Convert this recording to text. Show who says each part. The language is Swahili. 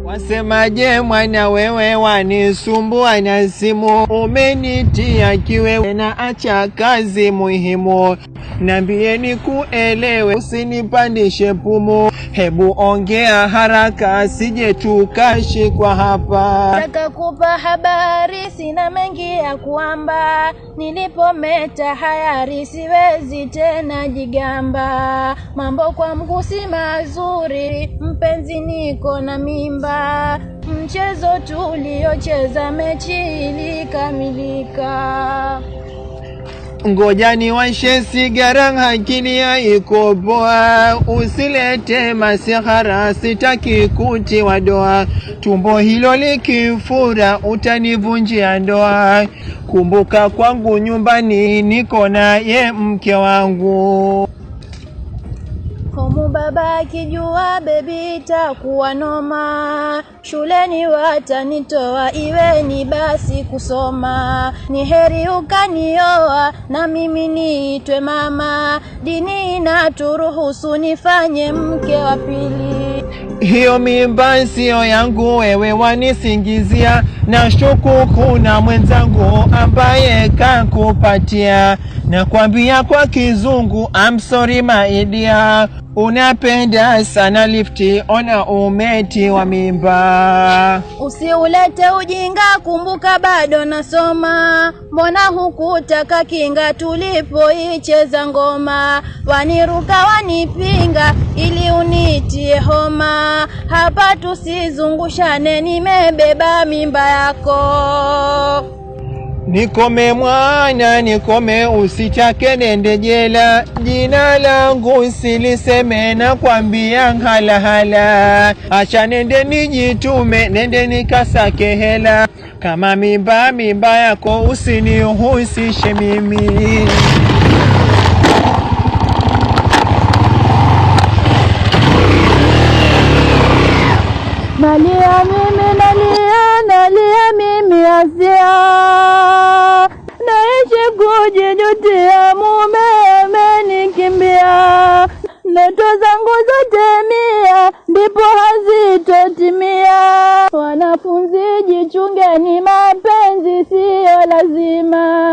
Speaker 1: Wasemaje mwana wewe wanisumbua na simu, umenitia kiwewe na acha kazi muhimu. Nambieni kuelewe usinipandishe pumu, hebu ongea haraka sije tukashikwa hapa.
Speaker 2: Nataka kupa habari sina mengi ya kuamba, nilipometa hayari siwezi tena jigamba. Mambo kwa mgusi mazuri mpenzi niko na mimba, mchezo tuliocheza mechi ilikamilika.
Speaker 1: Ngoja niwashe sigara hakini haiko poa, usilete masihara sitaki kutiwa doa, tumbo hilo likifura utanivunjia ndoa. Kumbuka kwangu nyumbani niko naye mke wangu.
Speaker 2: Homu baba akijua baby itakuwa noma, shuleni watanitoa iwe ni basi kusoma. Ni heri ukanioa na mimi niitwe mama, dini inaturuhusu nifanye mke wa pili.
Speaker 1: Hiyo mimba sio yangu wewe wanisingizia, na shuku kuna mwenzangu ambaye kakupatia. Nakwambia kwa kizungu I'm sorry my dear, unapenda sana lifti ona umeti wa mimba.
Speaker 2: Usiulete ujinga kumbuka bado nasoma, mbona hukutaka kinga tulipoicheza ngoma. Waniruka wanipinga ili unitie homa, hapa tusizungushane nimebeba mimba yako.
Speaker 1: Nikome mwana nikome usitake nende jela, jina langu siliseme na kwambia hala hala. Acha nende nijitume nende nikasake hela, kama mimba yako usinihusishe mimi.
Speaker 2: Nalia mimi Asia, naishi kujijutia mume amenikimbia. Ndoto zangu zote mia ndipo hazitotimia. Wanafunzi jichungeni mapenzi siyo lazima.